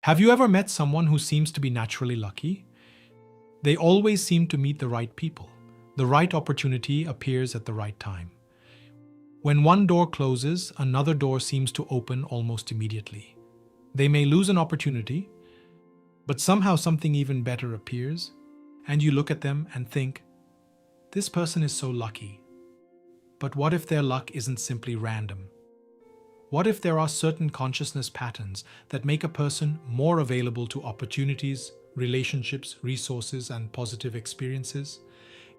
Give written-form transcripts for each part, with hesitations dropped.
Have you ever met someone who seems to be naturally lucky? They always seem to meet the right people. The right opportunity appears at the right time. When one door closes, another door seems to open almost immediately. They may lose an opportunity, but somehow something even better appears, and you look at them and think, this person is so lucky. But what if their luck isn't simply random? What if there are certain consciousness patterns that make a person more available to opportunities, relationships, resources, and positive experiences?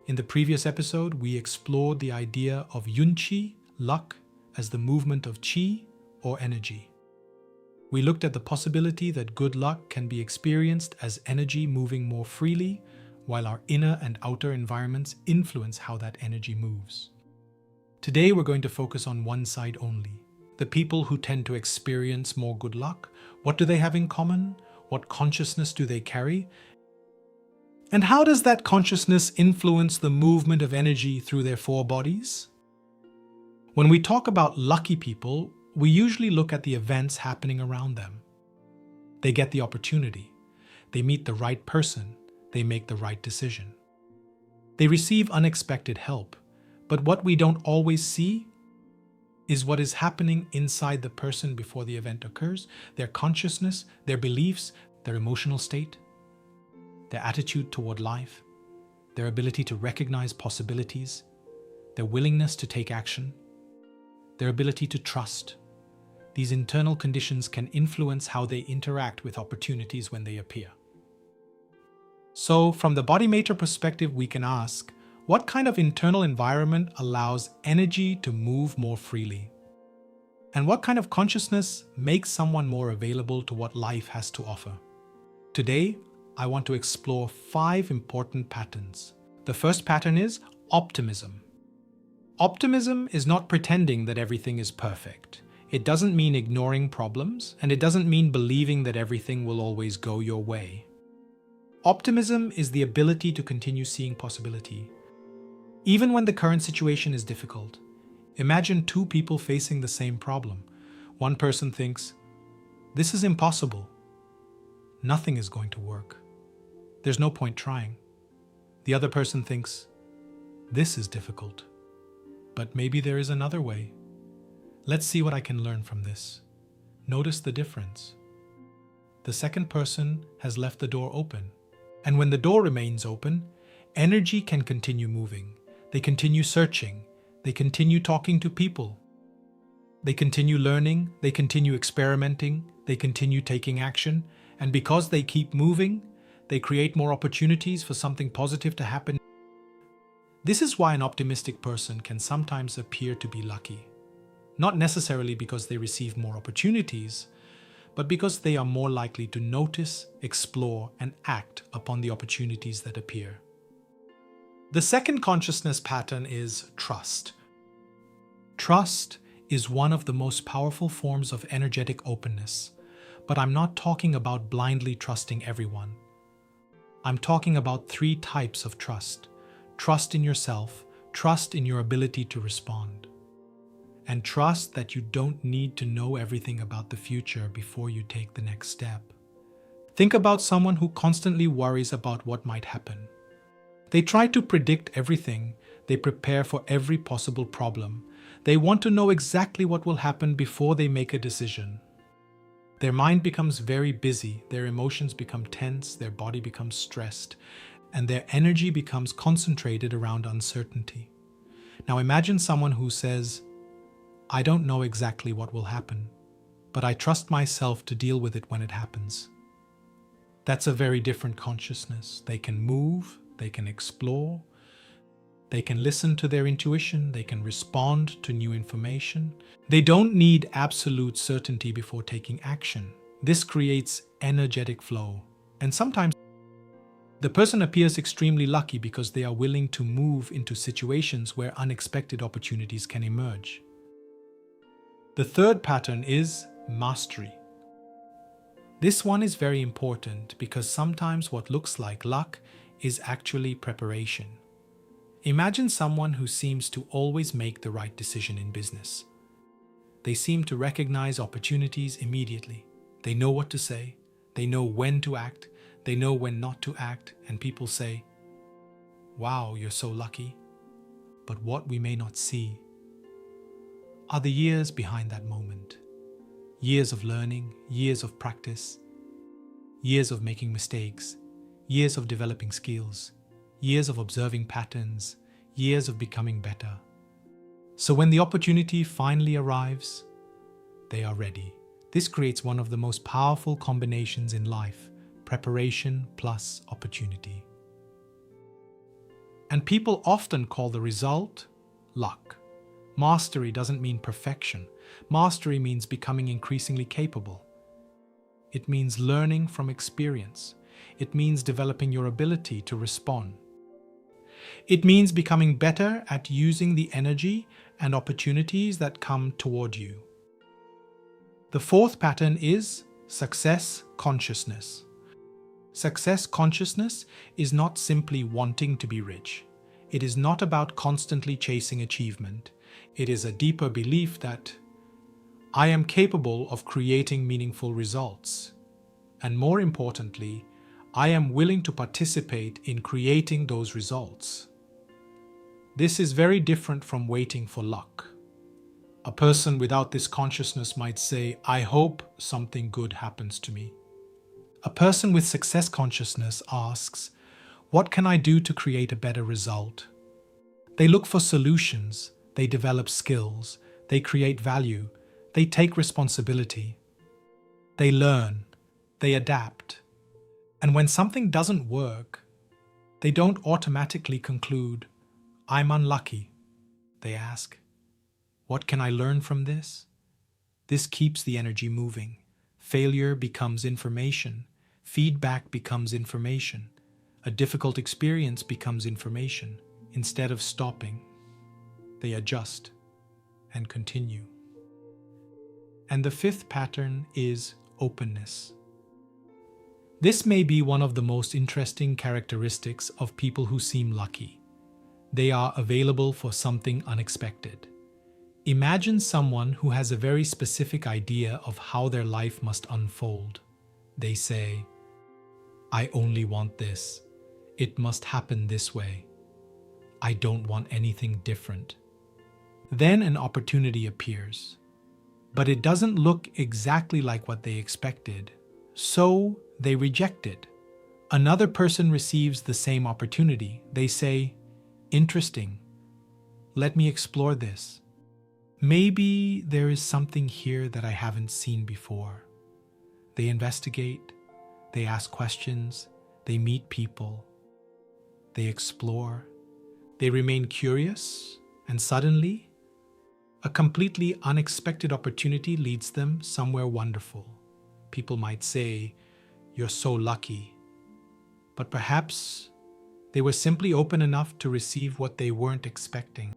In the previous episode, we explored the idea of Yùn Qì, luck, as the movement of qi or energy. We looked at the possibility that good luck can be experienced as energy moving more freely, while our inner and outer environments influence how that energy moves. Today, we're going to focus on one side only. The people who tend to experience more good luck. What do they have in common? What consciousness do they carry? And how does that consciousness influence the movement of energy through their four bodies? When we talk about lucky people, we usually look at the events happening around them. They get the opportunity. They meet the right person. They make the right decision. They receive unexpected help. But what we don't always see is what is happening inside the person before the event occurs, their consciousness, their beliefs, their emotional state, their attitude toward life, their ability to recognize possibilities, their willingness to take action, their ability to trust. These internal conditions can influence how they interact with opportunities when they appear. So, from the BodyMaitre perspective, we can ask, what kind of internal environment allows energy to move more freely? And what kind of consciousness makes someone more available to what life has to offer? Today, I want to explore 5 important patterns. The first pattern is optimism. Optimism is not pretending that everything is perfect. It doesn't mean ignoring problems, and it doesn't mean believing that everything will always go your way. Optimism is the ability to continue seeing possibility, even when the current situation is difficult. Imagine 2 people facing the same problem. One person thinks, this is impossible. Nothing is going to work. There's no point trying. The other person thinks, this is difficult. But maybe there is another way. Let's see what I can learn from this. Notice the difference. The second person has left the door open. And when the door remains open, energy can continue moving. They continue searching. They continue talking to people. They continue learning. They continue experimenting. They continue taking action. And because they keep moving, they create more opportunities for something positive to happen. This is why an optimistic person can sometimes appear to be lucky. Not necessarily because they receive more opportunities, but because they are more likely to notice, explore, and act upon the opportunities that appear. The second consciousness pattern is trust. Trust is one of the most powerful forms of energetic openness, but I'm not talking about blindly trusting everyone. I'm talking about 3 types of trust. Trust in yourself, trust in your ability to respond, and trust that you don't need to know everything about the future before you take the next step. Think about someone who constantly worries about what might happen. They try to predict everything. They prepare for every possible problem. They want to know exactly what will happen before they make a decision. Their mind becomes very busy, their emotions become tense, their body becomes stressed, and their energy becomes concentrated around uncertainty. Now imagine someone who says, I don't know exactly what will happen, but I trust myself to deal with it when it happens. That's a very different consciousness. They can move, they can explore, they can listen to their intuition, they can respond to new information. They don't need absolute certainty before taking action. This creates energetic flow. And sometimes the person appears extremely lucky because they are willing to move into situations where unexpected opportunities can emerge. The third pattern is mastery. This one is very important because sometimes what looks like luck is actually preparation. Imagine someone who seems to always make the right decision in business. They seem to recognize opportunities immediately. They know what to say, They know when to act, they know when not to act, and people say, "Wow, you're so lucky." But what we may not see are the years behind that moment. Years of learning, years of practice, years of making mistakes, years of developing skills, years of observing patterns, years of becoming better. So when the opportunity finally arrives, they are ready. This creates one of the most powerful combinations in life: preparation plus opportunity. And people often call the result luck. Mastery doesn't mean perfection. Mastery means becoming increasingly capable. It means learning from experience. It means developing your ability to respond. It means becoming better at using the energy and opportunities that come toward you. The fourth pattern is success consciousness. Success consciousness is not simply wanting to be rich. It is not about constantly chasing achievement. It is a deeper belief that I am capable of creating meaningful results. And more importantly, I am willing to participate in creating those results. This is very different from waiting for luck. A person without this consciousness might say, "I hope something good happens to me." A person with success consciousness asks, "What can I do to create a better result?" They look for solutions, they develop skills, they create value, they take responsibility. They learn, they adapt. And when something doesn't work, they don't automatically conclude, "I'm unlucky." They ask, "What can I learn from this?" This keeps the energy moving. Failure becomes information. Feedback becomes information. A difficult experience becomes information. Instead of stopping, they adjust and continue. And the fifth pattern is openness. This may be one of the most interesting characteristics of people who seem lucky. They are available for something unexpected. Imagine someone who has a very specific idea of how their life must unfold. They say, "I only want this. It must happen this way. I don't want anything different." Then an opportunity appears, but it doesn't look exactly like what they expected, so they reject it. Another person receives the same opportunity. They say, "Interesting. Let me explore this. Maybe there is something here that I haven't seen before." They investigate, they ask questions, they meet people, they explore, they remain curious, and suddenly, a completely unexpected opportunity leads them somewhere wonderful. People might say, "You're so lucky," but perhaps they were simply open enough to receive what they weren't expecting.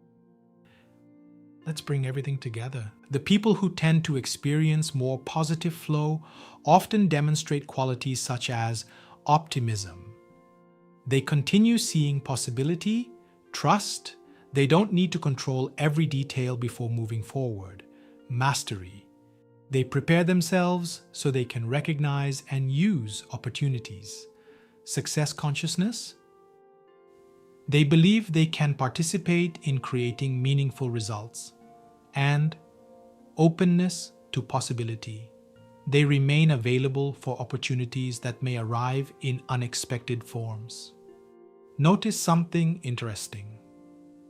Let's bring everything together. The people who tend to experience more positive flow often demonstrate qualities such as optimism. They continue seeing possibility, trust. They don't need to control every detail before moving forward. Mastery. They prepare themselves so they can recognize and use opportunities. Success consciousness. They believe they can participate in creating meaningful results. And openness to possibility. They remain available for opportunities that may arrive in unexpected forms. Notice something interesting.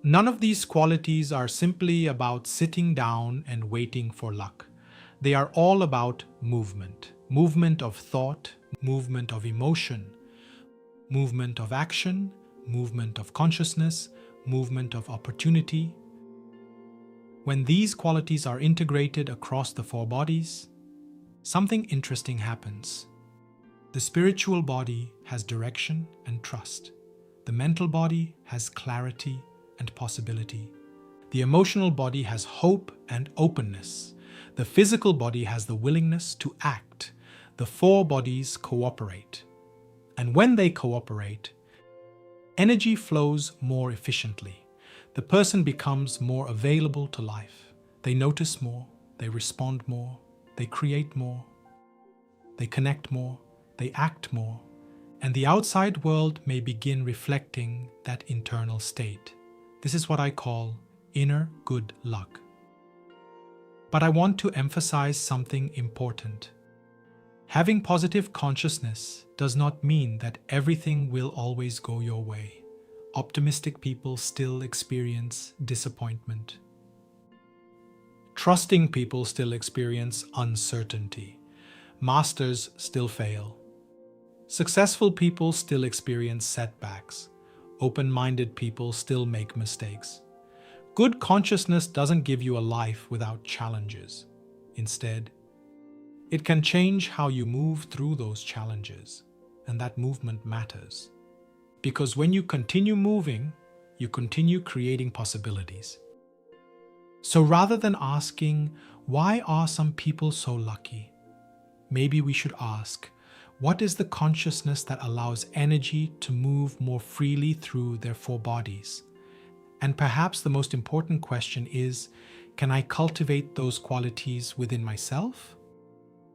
None of these qualities are simply about sitting down and waiting for luck. They are all about movement. Movement of thought, movement of emotion, movement of action, movement of consciousness, movement of opportunity. When these qualities are integrated across the four bodies, something interesting happens. The spiritual body has direction and trust. The mental body has clarity and possibility. The emotional body has hope and openness. The physical body has the willingness to act. The four bodies cooperate. And when they cooperate, energy flows more efficiently. The person becomes more available to life. They notice more, they respond more, they create more, they connect more, they act more, and the outside world may begin reflecting that internal state. This is what I call inner good luck. But I want to emphasize something important. Having positive consciousness does not mean that everything will always go your way. Optimistic people still experience disappointment. Trusting people still experience uncertainty. Masters still fail. Successful people still experience setbacks. Open-minded people still make mistakes. Good consciousness doesn't give you a life without challenges. Instead, it can change how you move through those challenges, and that movement matters. Because when you continue moving, you continue creating possibilities. So rather than asking, why are some people so lucky? Maybe we should ask, what is the consciousness that allows energy to move more freely through their four bodies? And perhaps the most important question is, can I cultivate those qualities within myself?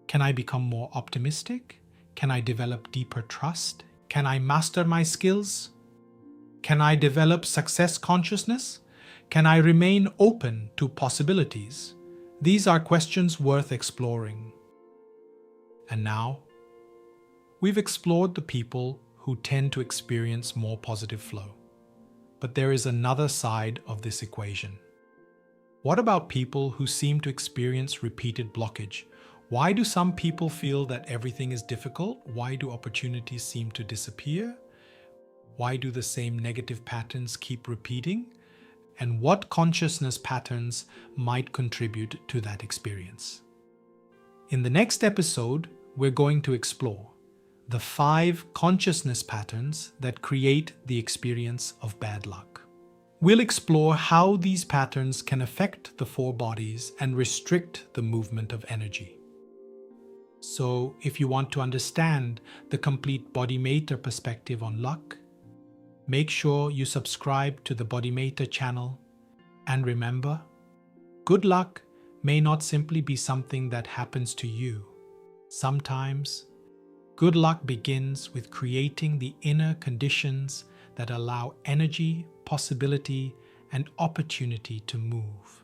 Can I become more optimistic? Can I develop deeper trust? Can I master my skills? Can I develop success consciousness? Can I remain open to possibilities? These are questions worth exploring. And now, we've explored the people who tend to experience more positive flow. But there is another side of this equation. What about people who seem to experience repeated blockage? Why do some people feel that everything is difficult? Why do opportunities seem to disappear? Why do the same negative patterns keep repeating? And what consciousness patterns might contribute to that experience? In the next episode, we're going to explore the 5 consciousness patterns that create the experience of bad luck. We'll explore how these patterns can affect the 4 bodies and restrict the movement of energy. So, if you want to understand the complete BodyMaitre perspective on luck, make sure you subscribe to the BodyMaitre channel. And remember, good luck may not simply be something that happens to you. Sometimes, good luck begins with creating the inner conditions that allow energy, possibility, and opportunity to move.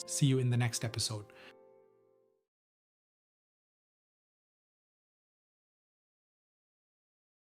See you in the next episode.